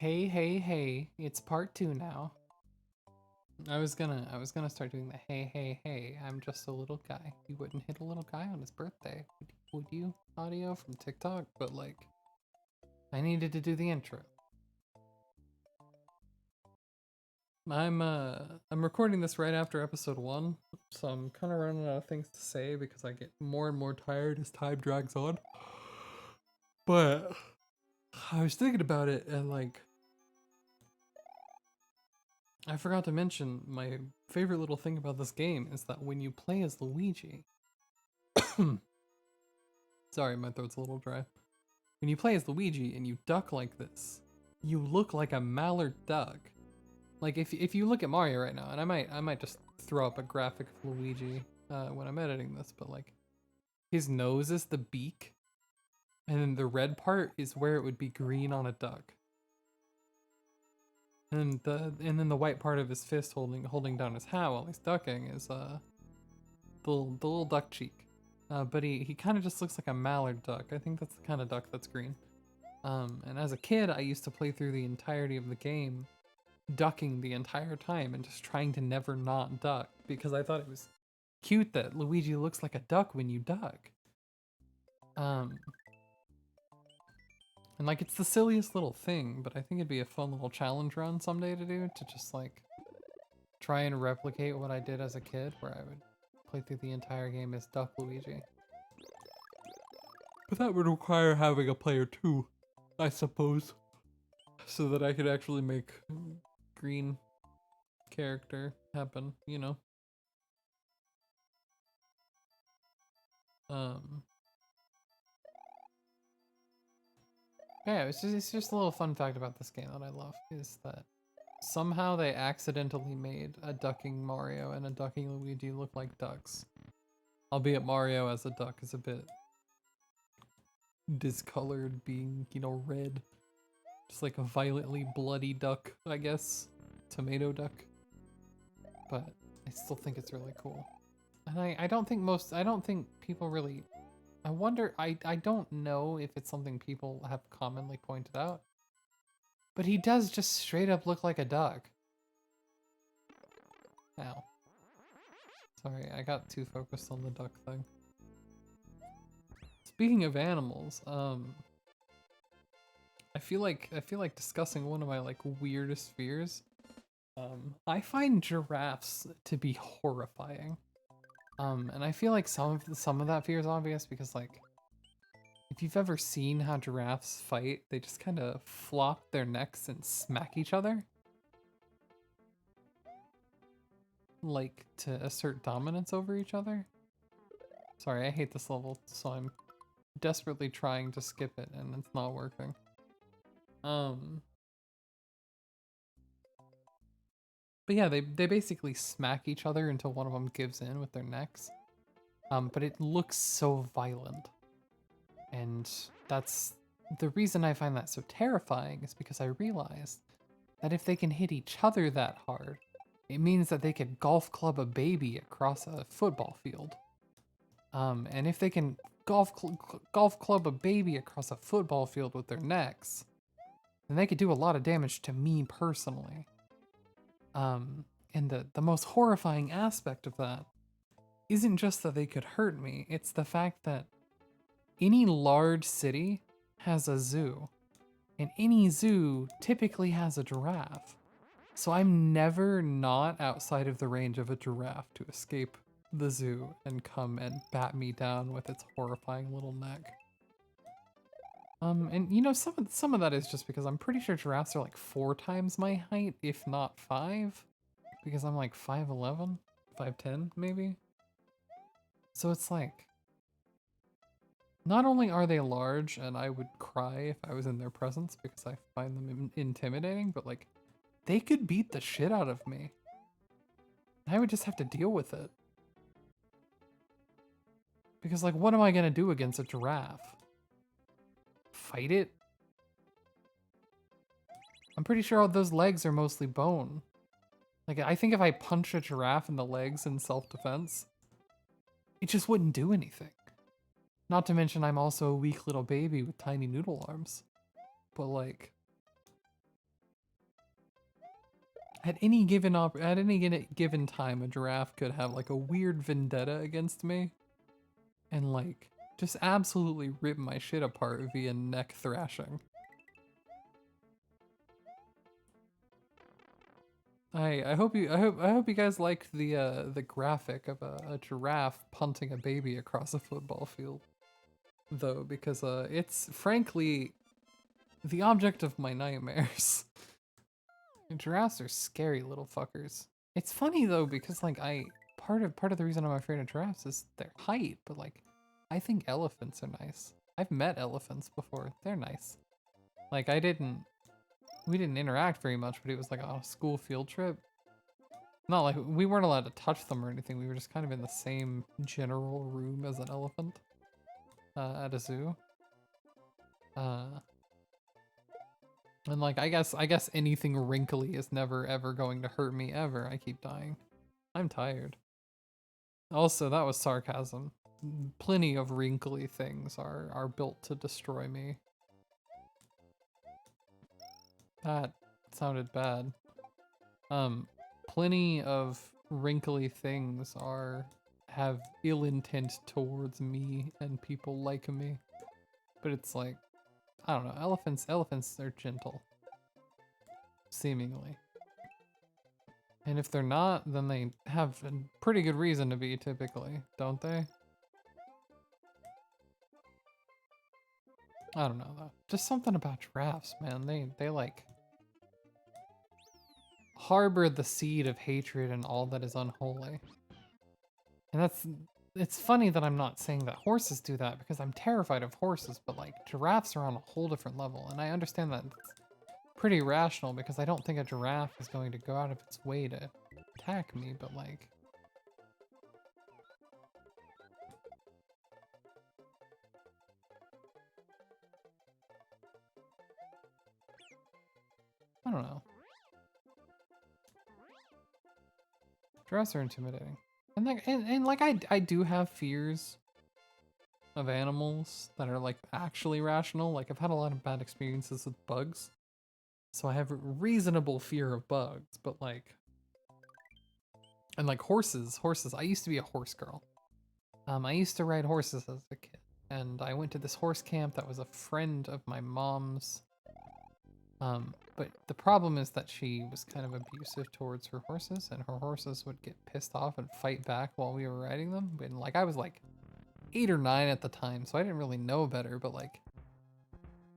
Hey, hey, hey, it's part 2 now. I was gonna start doing the hey, hey, hey, I'm just a little guy. You wouldn't hit a little guy on his birthday, would you? Audio from TikTok, but like, I needed to do the intro. I'm recording this right after episode 1, so I'm kind of running out of things to say because I get more and more tired as time drags on. But I was thinking about it and like, I forgot to mention my favorite little thing about this game is that when you play as Luigi, sorry, my throat's a little dry. When you play as Luigi and you duck like this, you look like a mallard duck. Like if you look at Mario right now, and I might just throw up a graphic of Luigi when I'm editing this, but like his nose is the beak, and then the red part is where it would be green on a duck. And then the white part of his fist holding down his hat while he's ducking is the little duck cheek. But he kind of just looks like a mallard duck. I think that's the kind of duck that's green. And as a kid, I used to play through the entirety of the game, ducking the entire time and just trying to never not duck because I thought it was cute that Luigi looks like a duck when you duck. And like it's the silliest little thing, but I think it'd be a fun little challenge run someday to do to just like try and replicate what I did as a kid, where I would play through the entire game as Duck Luigi. But that would require having a player too, I suppose, so that I could actually make green character happen, you know? Um, yeah, it's just a little fun fact about this game that I love, is that somehow they accidentally made a ducking Mario and a ducking Luigi look like ducks. Albeit Mario as a duck is a bit discolored, being, you know, red. Just like a violently bloody duck, I guess. Tomato duck. But I still think it's really cool. And I don't think people really, I don't know if it's something people have commonly pointed out. But he does just straight up look like a duck. Ow. Sorry, I got too focused on the duck thing. Speaking of animals, I feel like discussing one of my like weirdest fears. I find giraffes to be horrifying. And I feel like some of that fear is obvious because like if you've ever seen how giraffes fight, they just kind of flop their necks and smack each other. Like to assert dominance over each other. Sorry, I hate this level, so I'm desperately trying to skip it and it's not working. But yeah, they basically smack each other until one of them gives in with their necks. But it looks so violent. And that's the reason I find that so terrifying is because I realized that if they can hit each other that hard, it means that they could golf club a baby across a football field. And if they can golf club a baby across a football field with their necks, then they could do a lot of damage to me personally. And the most horrifying aspect of that isn't just that they could hurt me, it's the fact that any large city has a zoo, and any zoo typically has a giraffe. So I'm never not outside of the range of a giraffe to escape the zoo and come and bat me down with its horrifying little neck. And you know, some of that is just because I'm pretty sure giraffes are like 4 times my height, if not 5. Because I'm like 5'11", 5'10", maybe? So it's like, not only are they large and I would cry if I was in their presence because I find them intimidating, but like, they could beat the shit out of me. I would just have to deal with it. Because like, what am I gonna do against a giraffe? Fight it? I'm pretty sure all those legs are mostly bone. Like, I think if I punch a giraffe in the legs in self-defense, it just wouldn't do anything. Not to mention I'm also a weak little baby with tiny noodle arms. But like, at any given time, a giraffe could have like a weird vendetta against me, and like just absolutely rip my shit apart via neck thrashing. I hope you guys liked the graphic of a giraffe punting a baby across a football field, though, because it's frankly the object of my nightmares. Giraffes are scary little fuckers. It's funny though, because like part of the reason I'm afraid of giraffes is their height, but like I think elephants are nice. I've met elephants before. They're nice. Like we didn't interact very much, but it was like on a school field trip. Not like we weren't allowed to touch them or anything. We were just kind of in the same general room as an elephant at a zoo. Uh, and like I guess anything wrinkly is never ever going to hurt me ever. I keep dying. I'm tired. Also, that was sarcasm. Plenty of wrinkly things are built to destroy me. That sounded bad. Plenty of wrinkly things have ill intent towards me and people like me. But it's like, I don't know, elephants are gentle. Seemingly. And if they're not, then they have a pretty good reason to be typically, don't they? I don't know though. Just something about giraffes, man. They like harbor the seed of hatred and all that is unholy. And it's funny that I'm not saying that horses do that because I'm terrified of horses, but like giraffes are on a whole different level. And I understand that it's pretty rational because I don't think a giraffe is going to go out of its way to attack me, but like I don't know. Giraffes are intimidating. And like and like I do have fears of animals that are like actually rational. Like I've had a lot of bad experiences with bugs. So I have a reasonable fear of bugs, but like and like horses, I used to be a horse girl. I used to ride horses as a kid, and I went to this horse camp that was a friend of my mom's. But the problem is that she was kind of abusive towards her horses, and her horses would get pissed off and fight back while we were riding them. And like I was like 8 or 9 at the time, so I didn't really know better, but like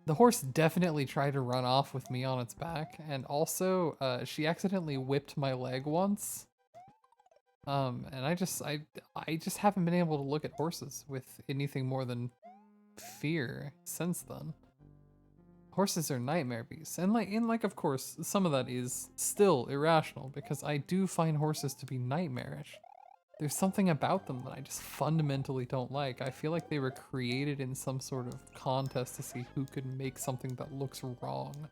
the horse definitely tried to run off with me on its back, and also she accidentally whipped my leg once. And I just haven't been able to look at horses with anything more than fear since then. Horses are nightmare beasts, and like of course some of that is still irrational because I do find horses to be nightmarish. There's something about them that I just fundamentally don't like. I feel like they were created in some sort of contest to see who could make something that looks wrong.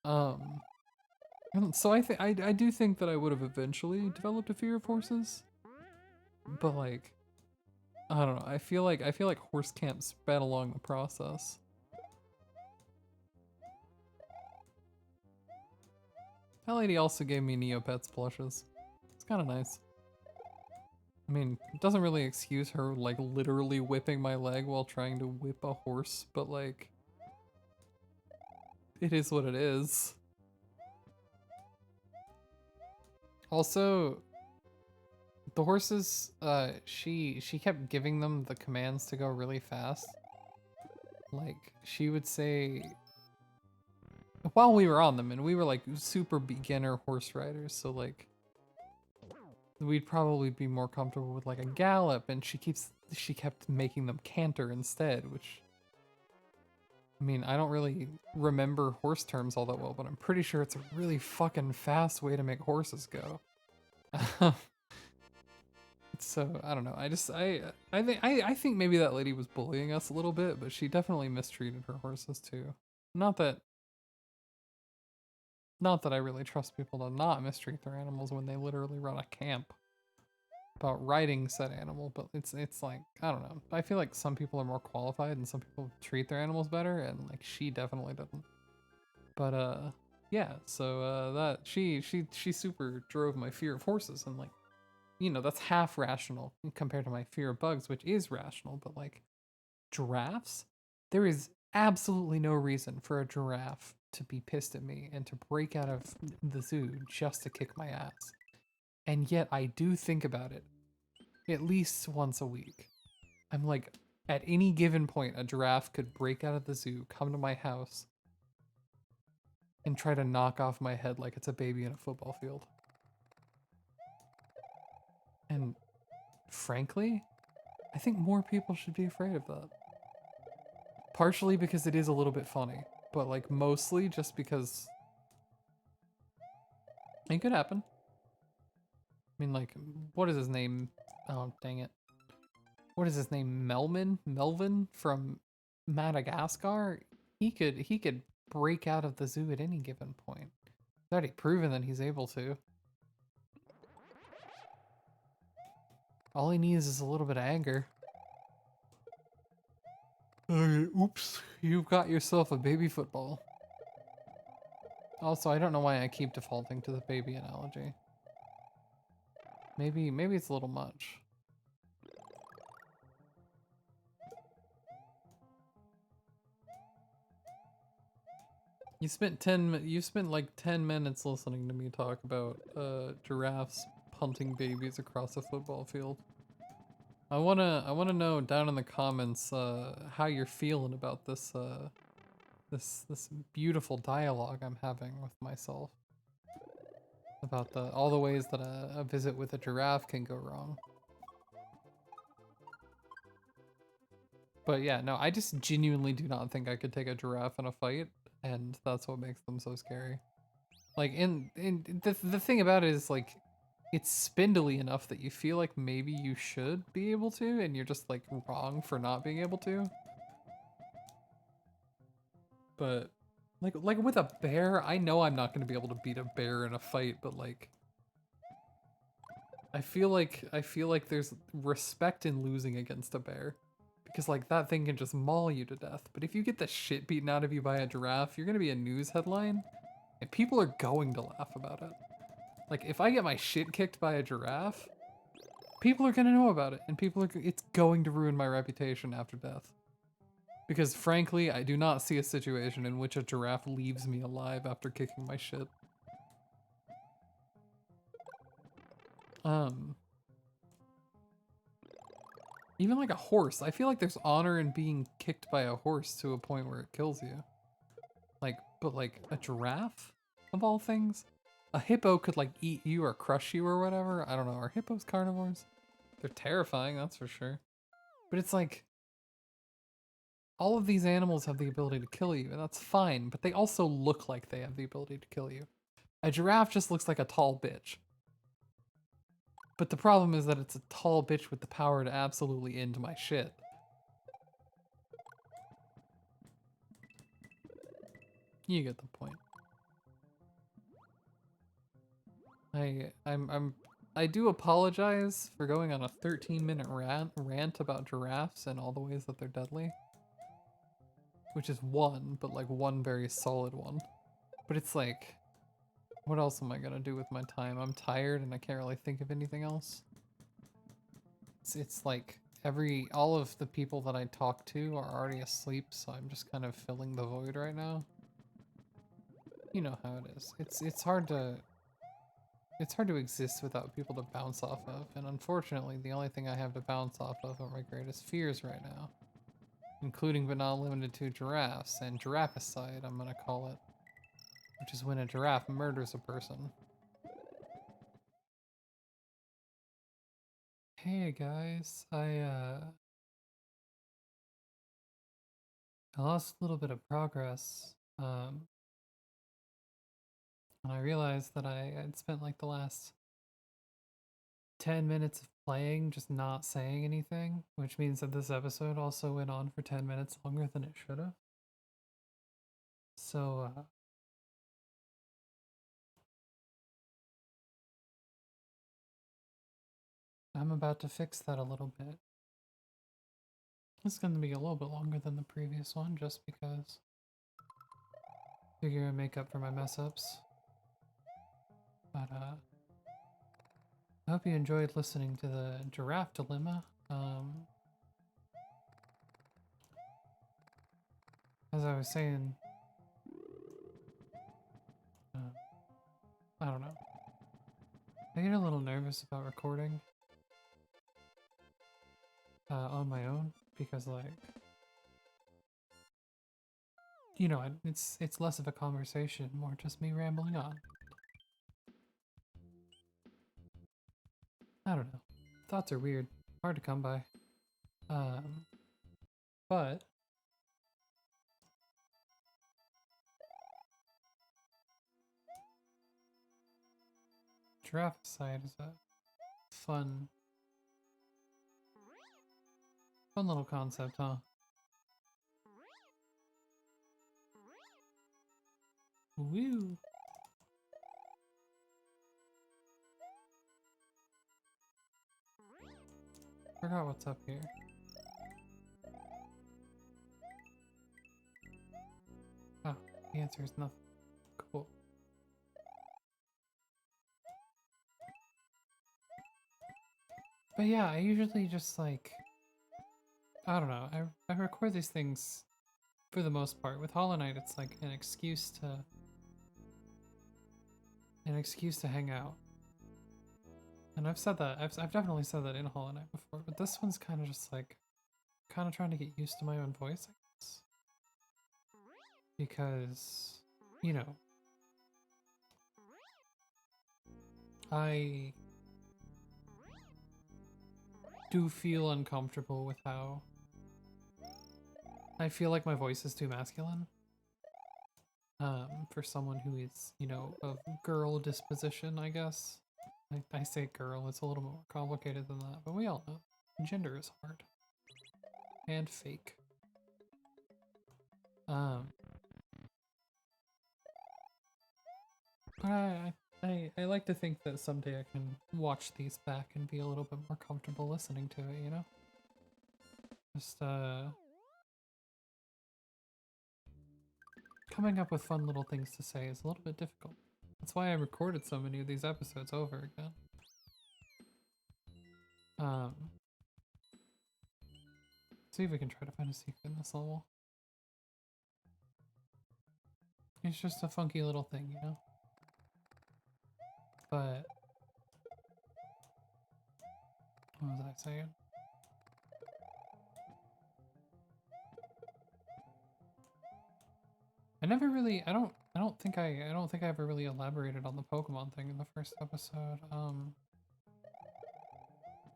And so I do think that I would have eventually developed a fear of horses, but like I don't know. I feel like horse camp sped along the process. That lady also gave me Neopets plushes. It's kind of nice. I mean, it doesn't really excuse her like literally whipping my leg while trying to whip a horse, but like it is what it is. Also, the horses, she kept giving them the commands to go really fast. Like, she would say, while we were on them, and we were like super beginner horse riders, so like, we'd probably be more comfortable with like a gallop, and she kept making them canter instead, which, I mean, I don't really remember horse terms all that well, but I'm pretty sure it's a really fucking fast way to make horses go. So I don't know. I think maybe that lady was bullying us a little bit, but she definitely mistreated her horses too. Not that I really trust people to not mistreat their animals when they literally run a camp about riding said animal, but it's like I don't know. I feel like some people are more qualified and some people treat their animals better, and like she definitely doesn't. But yeah, so that she super drove my fear of horses, and like, you know, that's half rational compared to my fear of bugs, which is rational, but like giraffes, there is absolutely no reason for a giraffe to be pissed at me and to break out of the zoo just to kick my ass. And yet I do think about it at least once a week. I'm like, at any given point, a giraffe could break out of the zoo, come to my house, and try to knock off my head like it's a baby in a football field. And frankly, I think more people should be afraid of that. Partially because it is a little bit funny, but like mostly just because it could happen. I mean, like, what is his name? Oh, dang it. What is his name? Melvin from Madagascar? He could break out of the zoo at any given point. He's already proven that he's able to. All he needs is a little bit of anger. Oops, you've got yourself a baby football. Also, I don't know why I keep defaulting to the baby analogy. Maybe it's a little much. You spent like 10 minutes listening to me talk about giraffes punting babies across a football field. I wanna know down in the comments how you're feeling about this beautiful dialogue I'm having with myself about all the ways that a visit with a giraffe can go wrong. But yeah, no, I just genuinely do not think I could take a giraffe in a fight, and that's what makes them so scary. Like, in the thing about it is like, it's spindly enough that you feel like maybe you should be able to, and you're just like wrong for not being able to. But like with a bear, I know I'm not going to be able to beat a bear in a fight, but like I feel like there's respect in losing against a bear. Because like that thing can just maul you to death. But if you get the shit beaten out of you by a giraffe, you're going to be a news headline and people are going to laugh about it. Like if I get my shit kicked by a giraffe, people are going to know about it and it's going to ruin my reputation after death. Because frankly, I do not see a situation in which a giraffe leaves me alive after kicking my shit. Um, Even like a horse, I feel like there's honor in being kicked by a horse to a point where it kills you. Like, but like a giraffe, of all things? A hippo could like eat you or crush you or whatever. I don't know, are hippos carnivores? They're terrifying, that's for sure. But it's like, all of these animals have the ability to kill you, and that's fine, but they also look like they have the ability to kill you. A giraffe just looks like a tall bitch. But the problem is that it's a tall bitch with the power to absolutely end my shit. You get the point. I do apologize for going on a 13-minute rant about giraffes and all the ways that they're deadly. Which is one, but like one very solid one. But it's like, what else am I gonna do with my time? I'm tired and I can't really think of anything else. It's like all of the people that I talk to are already asleep, so I'm just kind of filling the void right now. You know how it is. It's hard to exist without people to bounce off of, and unfortunately, the only thing I have to bounce off of are my greatest fears right now, including but not limited to giraffes and giraffecide, I'm gonna call it, which is when a giraffe murders a person. Hey guys, I lost a little bit of progress, and I realized that I had spent like the last 10 minutes of playing just not saying anything, which means that this episode also went on for 10 minutes longer than it should have. So, I'm about to fix that a little bit. It's going to be a little bit longer than the previous one just because figure and make up for my mess ups. But I hope you enjoyed listening to the giraffe dilemma. As I was saying, I don't know. I get a little nervous about recording on my own because, like, you know, it's less of a conversation, more just me rambling on. I don't know. Thoughts are weird, hard to come by. But giraffe side is a fun, fun little concept, huh? Woo! Forgot what's up here. Oh, the answer is nothing. Cool. But yeah, I usually just like, I don't know, I record these things for the most part. With Hollow Knight, it's like an excuse to hang out. And I've said that, I've definitely said that in Hollow Knight before, but this one's kind of just like, kind of trying to get used to my own voice, I guess. Because, you know, I do feel uncomfortable with how I feel like my voice is too masculine. For someone who is, you know, of girl disposition, I guess. I say girl, it's a little more complicated than that, but we all know gender is hard. And fake. But I like to think that someday I can watch these back and be a little bit more comfortable listening to it, you know? Just, coming up with fun little things to say is a little bit difficult. That's why I recorded so many of these episodes over again. See if we can try to find a secret in this level. It's just a funky little thing, you know? But what was I saying? I don't think I ever really elaborated on the Pokemon thing in the first episode.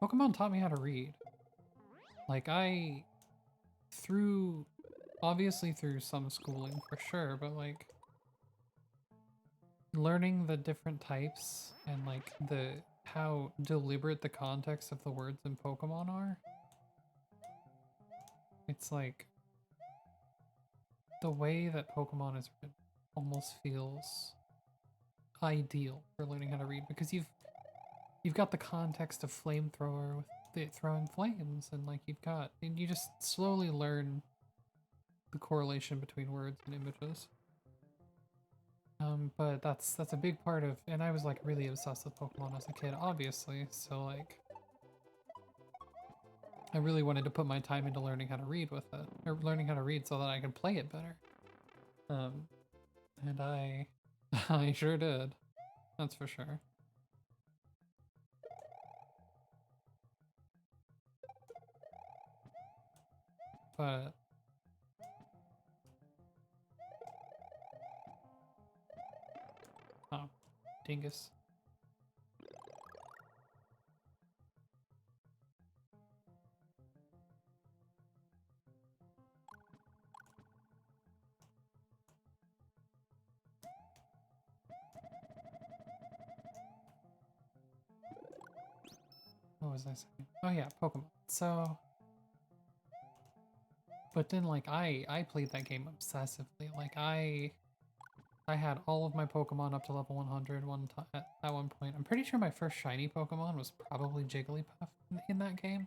Pokemon taught me how to read. Like obviously through some schooling for sure, but like learning the different types and like how deliberate the context of the words in Pokemon are. It's like the way that Pokemon is written almost feels ideal for learning how to read because you've got the context of flamethrower with it throwing flames and like and you just slowly learn the correlation between words and images. But that's a big part of, and I was like really obsessed with Pokemon as a kid, obviously, so like I really wanted to put my time into learning how to read with it, or learning how to read so that I could play it better. And I I sure did. That's for sure. But oh, dingus. What was I saying? Oh yeah, Pokemon. So, but then like I played that game obsessively. Like I had all of my Pokemon up to level 100 at one point. I'm pretty sure my first shiny Pokemon was probably Jigglypuff in that game.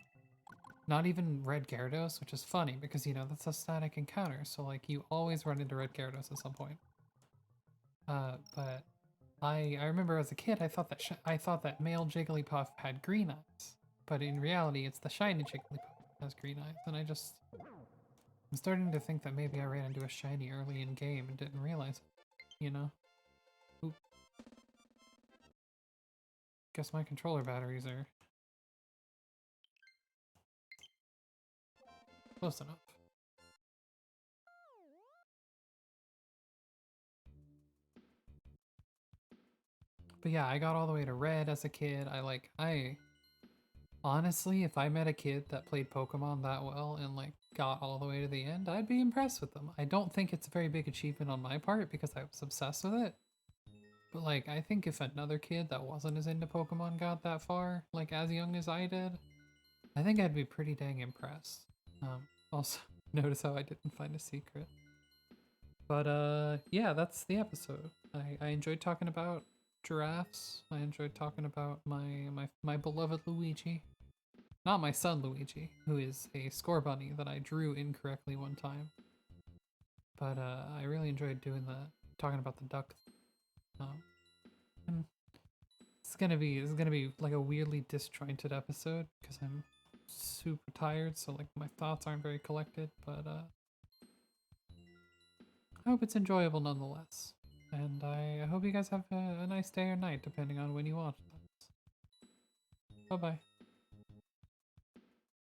Not even Red Gyarados, which is funny because, you know, that's a static encounter. So, like, you always run into Red Gyarados at some point. But I remember as a kid, I thought that male Jigglypuff had green eyes, but in reality, it's the shiny Jigglypuff that has green eyes. And I'm starting to think that maybe I ran into a shiny early in game and didn't realize it. You know? Oop. Guess my controller batteries are close enough. But yeah, I got all the way to red as a kid. I honestly, if I met a kid that played Pokemon that well and like got all the way to the end, I'd be impressed with them. I don't think it's a very big achievement on my part because I was obsessed with it. But like, I think if another kid that wasn't as into Pokemon got that far, like as young as I did, I think I'd be pretty dang impressed. Also, notice how I didn't find a secret. But yeah, that's the episode. I enjoyed talking about giraffes. I enjoyed talking about my beloved Luigi. Not my son Luigi, who is a score bunny that I drew incorrectly one time. But I really enjoyed doing that, talking about the duck. And this is gonna be like a weirdly disjointed episode because I'm super tired, so like my thoughts aren't very collected. But I hope it's enjoyable nonetheless. And I hope you guys have a nice day or night, depending on when you watch this. Bye bye.